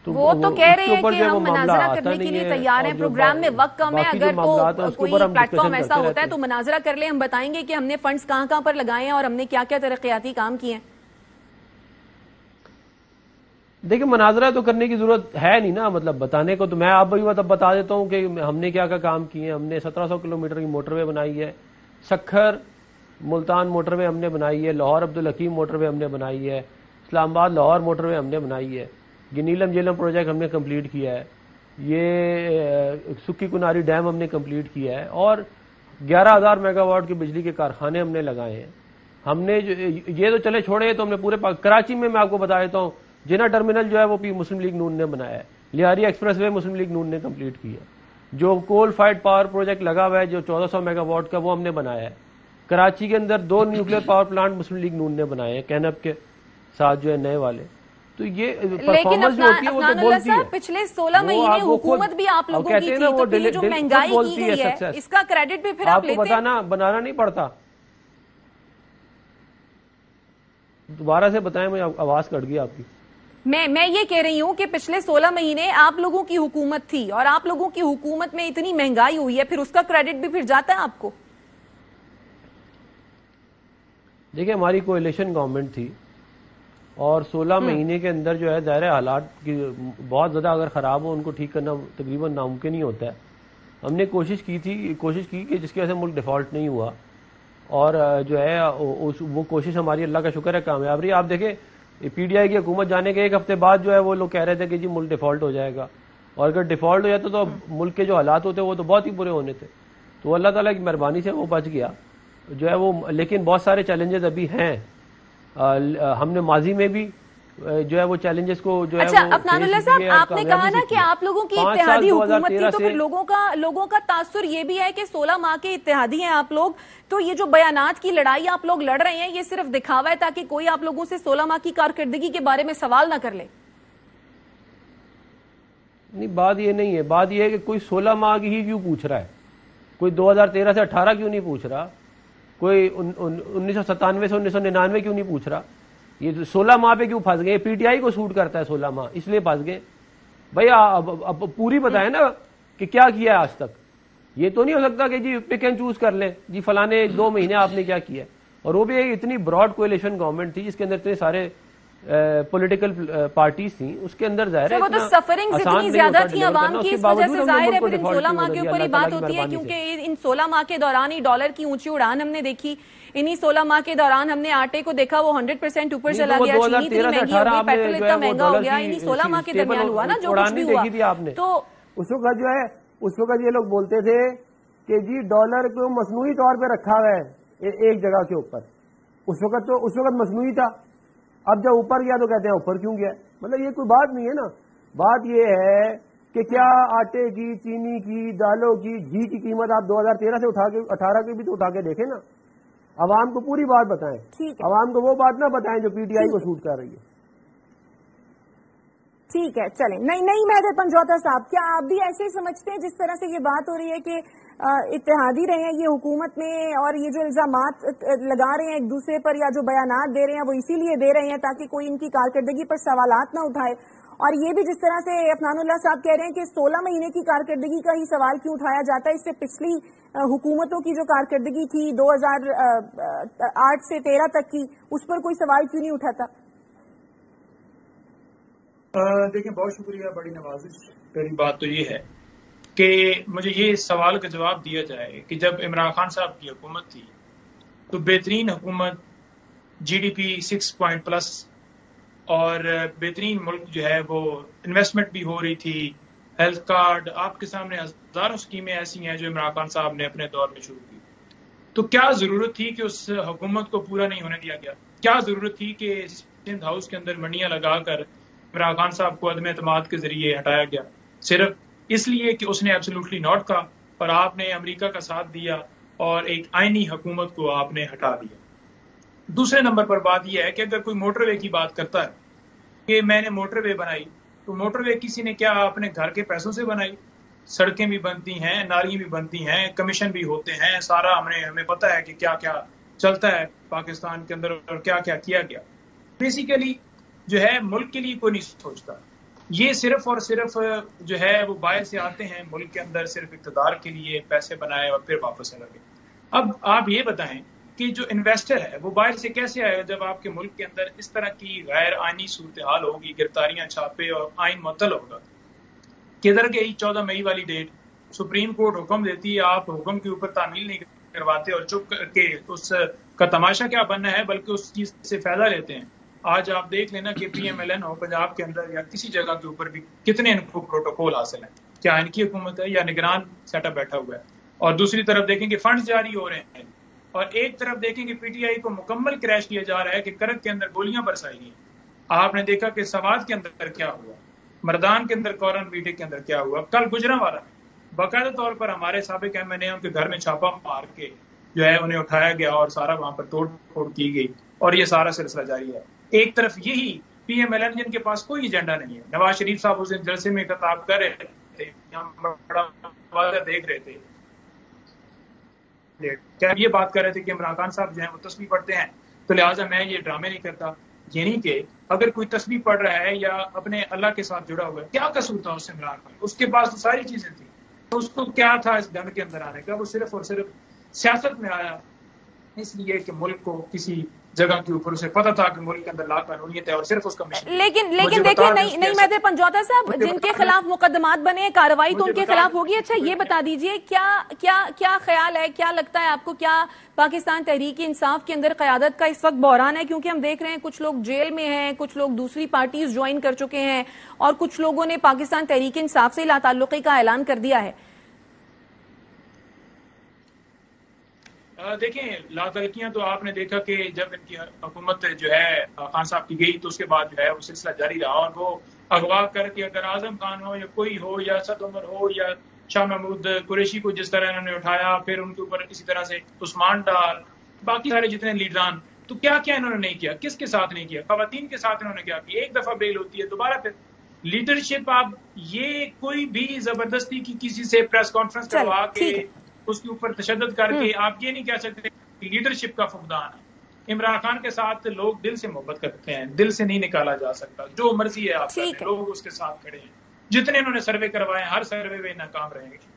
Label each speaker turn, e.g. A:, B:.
A: وہ تو کہہ رہے ہیں کہ ہم مناظرہ کرنے کے لیے تیار ہیں، پروگرام میں وقت کم ہے، اگر تو کوئی پلیٹ فارم ایسا ہوتا ہے تو مناظرہ کر لیں، ہم بتائیں گے کہ ہم نے فنڈز کہاں کہاں پر لگائے ہیں اور ہم نے کیا کیا ترقیاتی کام کیے ہیں۔
B: دیکھیں مناظرہ تو کرنے کی ضرورت ہے نہیں نا، مطلب بتانے کو تو میں آپ بھی بتا دیتا ہوں کہ ہم نے کیا کیا کام کیے ہیں۔ ہم نے 1700 کلومیٹر کی موٹر وے بنائی ہے، سکھر ملتان موٹر وے ہم نے بنائی ہے، لاہور عبدالحکیم موٹر وے ہم نے بنائی ہے، اسلام آباد لاہور موٹر وے ہم نے بنائی ہے، یہ نیلم جیلم پروجیکٹ ہم نے کمپلیٹ کیا ہے، یہ سکی کناری ڈیم ہم نے کمپلیٹ کیا ہے، اور 11,000 میگا واٹ کے بجلی کے کارخانے ہم نے لگائے ہیں۔ ہم نے یہ تو چلے چھوڑے تو ہم نے پورے کراچی میں آپ کو بتا دیتا ہوں جنا ٹرمینل جو ہے وہ مسلم لیگ نون نے بنایا ہے، لیاری ایکسپریس وے مسلم لیگ نون نے کمپلیٹ کی ہے، جو کول فائرڈ پاور پروجیکٹ لگا ہوا ہے جو 1400 میگا واٹ کا وہ ہم نے بنایا ہے۔ کراچی کے اندر 2 نیوکلیر پاور پلانٹ مسلم لیگ نون نے بنائے ہیں کینپ کے ساتھ جو ہے نئے والے۔ تو یہ پرفارمنس جو ہوتی ہے وہ تو بولتی ہے۔
A: پچھلے 16 مہینے حکومت بھی آپ لوگوں کی تھی، تو یہ جو مہنگائی کی گئی ہے اس کا کریڈٹ بھی پھر آپ لیتے ہیں؟
B: آپ کو بنانا نہیں پڑتا۔ دوبارہ سے بتائیں، مجھے آواز کٹ گئی آپ کی۔
A: میں یہ کہہ رہی ہوں کہ پچھلے 16 مہینے آپ لوگوں کی حکومت تھی اور آپ لوگوں کی حکومت میں اتنی مہنگائی ہوئی ہے، پھر اس کا کریڈٹ بھی پھر جاتا ہے آپ کو؟
B: دیکھیں ہماری کولیشن گورنمنٹ تھی اور 16 مہینے کے اندر جو ہے ظاہر حالات کی بہت زیادہ اگر خراب ہو ان کو ٹھیک کرنا تقریباً ناممکن ہی ہوتا ہے۔ ہم نے کوشش کی کہ جس کی وجہ سے ملک ڈیفالٹ نہیں ہوا، اور جو ہے وہ کوشش ہماری اللہ کا شکر ہے کامیاب رہی۔ آپ دیکھیں پی ڈی آئی کی حکومت جانے کے 1 ہفتے بعد جو ہے وہ لوگ کہہ رہے تھے کہ جی ملک ڈیفالٹ ہو جائے گا، اور اگر ڈیفالٹ ہو جاتا تو ملک کے جو حالات ہوتے وہ تو بہت ہی برے ہونے تھے۔ تو اللہ تعالیٰ کی مہربانی سے وہ بچ گیا جو ہے وہ، لیکن بہت سارے چیلنجز ابھی ہیں۔ ہم نے ماضی میں بھی جو ہے وہ چیلنجز کو جو ہے
A: اچھا عفنان اللہ صاحب، آپ نے کہا نا کہ آپ لوگوں کی اتحادی حکومت تھی، تو پھر لوگوں کا تاثر یہ بھی ہے کہ 16 ماہ کے اتحادی ہیں آپ لوگ، تو یہ جو بیانات کی لڑائی آپ لوگ لڑ رہے ہیں یہ صرف دکھاوا ہے تاکہ کوئی آپ لوگوں سے 16 ماہ کی کارکردگی کے بارے میں سوال نہ کر لے؟
B: نہیں، بات یہ نہیں ہے، بات یہ ہے کہ کوئی 16 ماہ کی ہی کیوں پوچھ رہا ہے، کوئی 2013 سے 18 کیوں نہیں پوچھ رہا، کوئی 1997 سے 1999 کیوں نہیں پوچھ رہا، یہ 16 ماہ پہ کیوں پھنس گئے؟ پی ٹی آئی کو سوٹ کرتا ہے 16 ماہ، اس لیے پھنس گئے۔ بھائی اب پوری بتائیں نا کہ کیا کیا ہے آج تک۔ یہ تو نہیں ہو سکتا کہ جی پک اینڈ چوز کر لیں جی فلانے 2 مہینے آپ نے کیا کیا ہے، اور وہ بھی ایک اتنی براڈ کولیشن گورنمنٹ تھی جس کے اندر اتنے سارے پولیٹیکل پارٹیز تھیں، اس کے اندر ظاہر ہے
A: وہ تو سفرنگ اتنی زیادہ تھی عوام کی، اس وجہ سے ظاہر ہے پھر ان 16 ماہ کے اوپر ہی بات ہوتی ہے، کیونکہ ان 16 ماہ کے دوران ہی ڈالر کی اونچی اڑان ہم نے دیکھی، انہی 16 ماہ کے دوران ہم نے آٹے کو دیکھا وہ 100% اوپر چلا گیا، چینی اتنی مہنگی ہو گئی، پیٹرول اتنا مہنگا ہو گیا، انہی 16 ماہ کے درمیان ہوا نا جو کچھ بھی ہوا۔ تو
B: اس وقت یہ لوگ بولتے تھے کہ جی ڈالر کو مصنوعی طور پہ رکھا ہوا ہے ایک جگہ کے اوپر، اس وقت مصنوعی تھا، اب جب اوپر گیا تو کہتے ہیں اوپر کیوں گیا؟ مطلب یہ کوئی بات نہیں ہے نا۔ بات یہ ہے کہ کیا آٹے کی، چینی کی، دالوں کی، گھی کی قیمت آپ 2013 سے اٹھا کے 18 کی بھی تو اٹھا کے دیکھیں نا، عوام کو پوری بات بتائیں، عوام کو وہ بات نہ بتائیں جو پی ٹی آئی کو سوٹ کر رہی ہے۔
A: ٹھیک ہے چلیں، نہیں مہدی پنجوتا صاحب، کیا آپ بھی ایسے ہی سمجھتے ہیں جس طرح سے یہ بات ہو رہی ہے کہ اتحادی رہے ہیں یہ حکومت میں، اور یہ جو الزامات لگا رہے ہیں ایک دوسرے پر یا جو بیانات دے رہے ہیں وہ اسی لیے دے رہے ہیں تاکہ کوئی ان کی کارکردگی پر سوالات نہ اٹھائے، اور یہ بھی جس طرح سے عفنان اللہ صاحب کہہ رہے ہیں کہ 16 مہینے کی کارکردگی کا ہی سوال کیوں اٹھایا جاتا ہے، اس سے پچھلی حکومتوں کی جو کارکردگی تھی 2008 سے 13 تک کی، اس پر کوئی سوال کیوں نہیں اٹھاتا؟
C: دیکھیں بہت شکریہ، بڑی نوازش۔ پہلی بات تو یہ ہے کہ مجھے یہ سوال کا جواب دیا جائے کہ جب عمران خان صاحب کی حکومت تھی تو بہترین حکومت، جی ڈی پی 6 پلس، اور بہترین ملک جو ہے وہ انویسٹمنٹ بھی ہو رہی تھی، ہیلتھ کارڈ، آپ کے سامنے ہزاروں اسکیمیں ایسی ہیں جو عمران خان صاحب نے اپنے دور میں شروع کی۔ تو کیا ضرورت تھی کہ اس حکومت کو پورا نہیں ہونے دیا گیا؟ کیا ضرورت تھی کہ سندھ ہاؤس کے اندر منڈیاں لگا کر عمران خان صاحب کو عدم اعتماد کے ذریعے ہٹایا گیا؟ صرف اس لیے کہ اس نے ایبسولوٹلی ناٹ کہا اور آپ نے امریکہ کا ساتھ دیا اور ایک آئینی حکومت کو آپ نے ہٹا دیا۔ دوسرے نمبر پر بات یہ ہے کہ اگر کوئی موٹر وے کی بات کرتا ہے کہ میں نے موٹر وے بنائی، تو موٹر وے کسی نے کیا اپنے گھر کے پیسوں سے بنائی؟ سڑکیں بھی بنتی ہیں، نالیاں بھی بنتی ہیں، کمیشن بھی ہوتے ہیں، سارا ہمیں پتہ ہے کہ کیا کیا چلتا ہے پاکستان کے اندر اور کیا کیا کیا گیا۔ بیسیکلی جو ہے ملک کے لیے کوئی نہیں سوچتا، یہ صرف اور صرف جو ہے وہ باہر سے آتے ہیں ملک کے اندر صرف اقتدار کے لیے، پیسے بنائے اور پھر واپس چلا گئے۔ اب آپ یہ بتائیں کہ جو انویسٹر ہے وہ باہر سے کیسے آئے گا جب آپ کے ملک کے اندر اس طرح کی غیر آئینی صورتحال ہوگی، گرفتاریاں، چھاپے اور آئین معطل ہوگا؟ کدھر گئی 14 مئی والی ڈیٹ؟ سپریم کورٹ حکم دیتی ہے، آپ حکم کے اوپر تعمیل نہیں کرواتے اور چپ کر کے اس کا تماشا کیا بننا ہے بلکہ اس چیز سے فائدہ لیتے ہیں۔ آج آپ دیکھ لینا کہ پی ایم ایل این ہو پنجاب کے اندر یا کسی جگہ کے اوپر بھی کتنے ان کو پروٹوکول حاصل ہیں، کیا ان کی حکومت ہے یا نگران سیٹ اپ بیٹھا ہوا ہے؟ اور دوسری طرف دیکھیں کہ فنڈز جاری ہو رہے ہیں، اور ایک طرف دیکھیں کہ پی ٹی آئی کو مکمل کریش کیا جا رہا ہے کہ کرک کے اندر گولیاں برسائی گئی۔ آپ نے دیکھا کہ سوات کے اندر کیا ہوا، مردان کے اندر، کورن بیٹے کے اندر کیا ہوا، کل گجرانوالہ میں باقاعدہ طور پر ہمارے سابق ایم این اے کے گھر میں چھاپا مار کے جو ہے انہیں اٹھایا گیا اور سارا وہاں پر توڑ پھوڑ کی گئی، اور یہ سارا سلسلہ جاری ہے۔ ایک طرف یہی پی ایم ایل این جن کے پاس کوئی ایجنڈا نہیں ہے، نواز شریف صاحب اس جلسے میں خطاب کر رہے تھے، ہم بڑا واضح دیکھ رہے تھے، کیا یہ بات کر رہے تھے کہ عمران خان صاحب جو ہیں وہ تسبیح پڑھتے ہیں تو لہٰذا میں یہ ڈرامے نہیں کرتا۔ یعنی کہ اگر کوئی تسبیح پڑھ رہا ہے یا اپنے اللہ کے ساتھ جڑا ہوا ہے، کیا قصور تھا اس سے عمران خان؟ اس کے پاس تو ساری چیزیں تھیں، اس کو کیا تھا اس گند کے اندر آنے کا؟ وہ صرف اور صرف سیاست میں آیا اس لیے کہ ملک کو کسی جگہ کے اوپر اسے پتا تھا کہ ملک کے اندر لا قانونیت ہے اور صرف اس کا مشن۔
A: لیکن دیکھیں نہیں مہدی پنجوتا صاحب، جن کے خلاف مقدمات بنے ہیں، کارروائی تو ان کے خلاف ہوگی۔ اچھا یہ بتا دیجئے کیا خیال ہے، کیا لگتا ہے آپ کو، کیا پاکستان تحریک انصاف کے اندر قیادت کا اس وقت بحران ہے؟ کیونکہ ہم دیکھ رہے ہیں کچھ لوگ جیل میں ہیں، کچھ لوگ دوسری پارٹیز جوائن کر چکے ہیں، اور کچھ لوگوں نے پاکستان تحریک انصاف سے لا تعلقی کا اعلان کر دیا ہے۔
C: دیکھیں لا تعلقیاں تو آپ نے دیکھا کہ جب ان کی حکومت جو ہے خان صاحب کی گئی تو اس کے بعد جو ہے وہ سلسلہ جاری رہا، اور وہ اغوا کر کے اگر اعظم خان ہو یا کوئی ہو یا اسد عمر ہو یا شاہ محمود قریشی کو جس طرح انہوں نے اٹھایا، پھر ان کے اوپر اسی طرح سے عثمان ڈار، باقی سارے جتنے لیڈران، تو کیا انہوں نے نہیں کیا؟ کس کے ساتھ نہیں کیا؟ خواتین کے ساتھ انہوں نے کیا کیا؟ ایک دفعہ بیل ہوتی ہے، دوبارہ پھر لیڈرشپ۔ آپ یہ کوئی بھی زبردستی کی کسی سے پریس کانفرنس کروا کے اس کے اوپر تشدد کر کے آپ یہ نہیں کہہ سکتے کہ لیڈرشپ کا فقدان ہے۔ عمران خان کے ساتھ لوگ دل سے محبت کرتے ہیں، دل سے نہیں نکالا جا سکتا، جو مرضی ہے آپ کریں، لوگ اس کے ساتھ کھڑے ہیں۔ جتنے انہوں نے سروے کروائے ہر سروے میں ناکام رہے ہیں۔